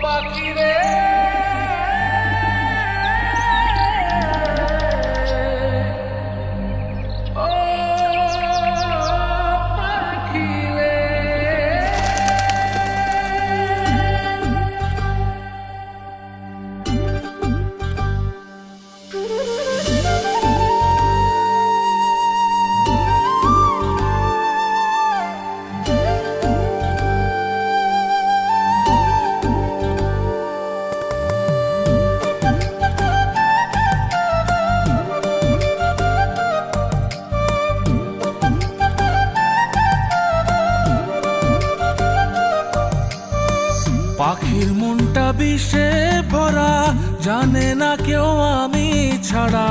পাখি রে পাখির মনটা বিষে ভরা, জানে না কেউ আমি ছাড়া,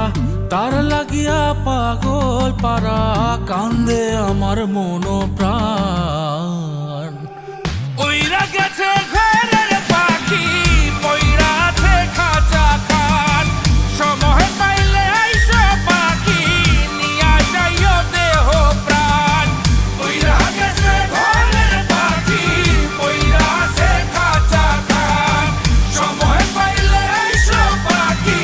তার লাগিয়া পাগল পারা, কান্দে আমার মন প্রাণ। ওইরা গেছে ঘরের পাখি, পইরা আছে খাঁচা খান, সময় পাইলে আইসো পাখি, নিয়া যাইও দেহ প্রাণ। ওইরা গেছে ঘরের পাখি, পইরা আছে খাঁচা খান, সময় পাইলে আইসো পাখি,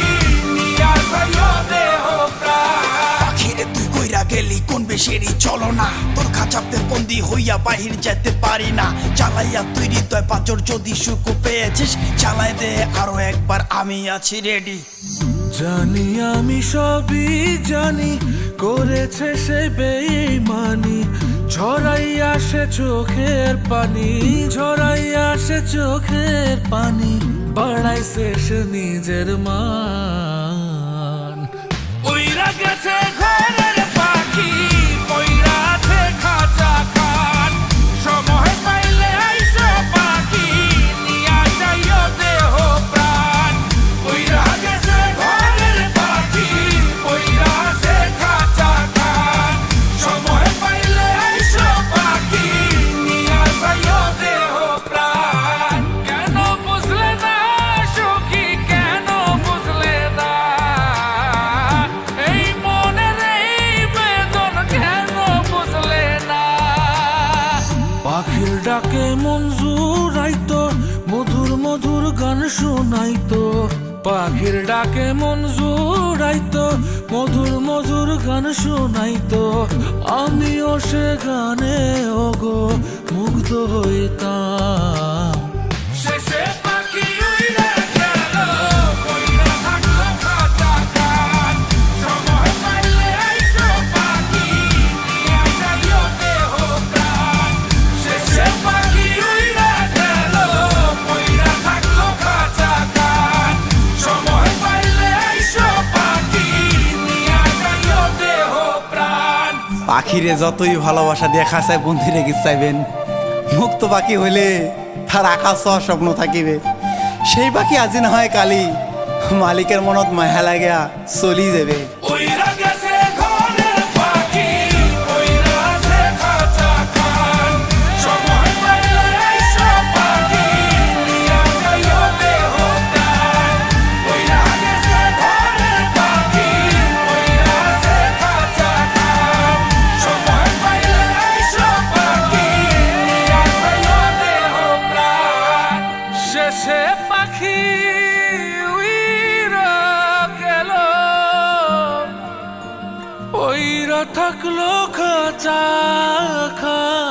নিয়া যাইও দেহ প্রাণ। পাখিরে তুই কইরা গেলি কোন বেশেরই চলো না, তোর খাঁচাতে বন্দি হইয়া বাহির যেতে পারি না। চালাইয়া তুই হৃদয় পাঁচর, যদি সুখ পেয়েছিস চালাই দে আরো একবার, আমি আছি রেডি। জানি আমি সবই জানি, করেছে সে বেঈমানি, ঝরাইয়া সে চোখের পানি, ঝরাইয়া সে চোখের পানি, বাড়াইছে সে নিজের মান। ওইরা গেছে ঘরের পাখি, পইরা আছে খাঁচা খান, সময় পাইলে আইসো পাখি, নিয়া যাইও দেহ প্রাণ। ওইরা গেছে ঘরের পাখি, পইরা আছে খাঁচা খান, সময় পাইলে আইসো পাখি, নিয়া যাইও দেহ প্রাণ। কেন বুঝলে না সখী, কেন বুঝলে না এই মনের এই বেদন, কেন বুঝলে না? পাখির ডাকে মন জুড়াইতো, মধুর মধুর গান শোনাইতো, পাখির ডাকে মন জুড়াইতো, মধুর মধুর গান শোনাইতো, আমিও সে গানে ওগো মুগ্ধ হইতাম। শেষে পাখি উইড়া গেল, কইরা থাকলো খাঁচা খান, সময় পাইলে আইসো পাখি, নিয়া যাইও দেহ প্রাণ। শেষে পাখি উইড়া গেল, কইরা থাকলো খাঁচা খান, সময় পাইলে আইসো পাখি, নিয়া যাইও দেহ প্রাণ। পাখিরে যতই ভালোবাসা দিয়ে খাঁচায় বন্দি রেখে চাইবেন, মুক্ত পাখি হইলে তার আকাশ হওয়ার স্বপ্ন থাকিবে। সেই পাখি আজি না হয় কালি, মালিকের মনত মায়া লাগিয়া চলি যাবে। ওইরা গেছে ঘরের পাখি, পইরা আছে খাঁচা খান, সময় পাইলে আইসো পাখি, নিয়া যাইও দেহ প্রাণ। ওইরা গেছে ঘরের পাখি, পইরা আছে খাঁচা খান, সময় পাইলে আইসো পাখি, নিয়া যাইও দেহ প্রাণ। শেষে পাখি উইরা গেল, ওইরা থাকলো খাঁচা খান।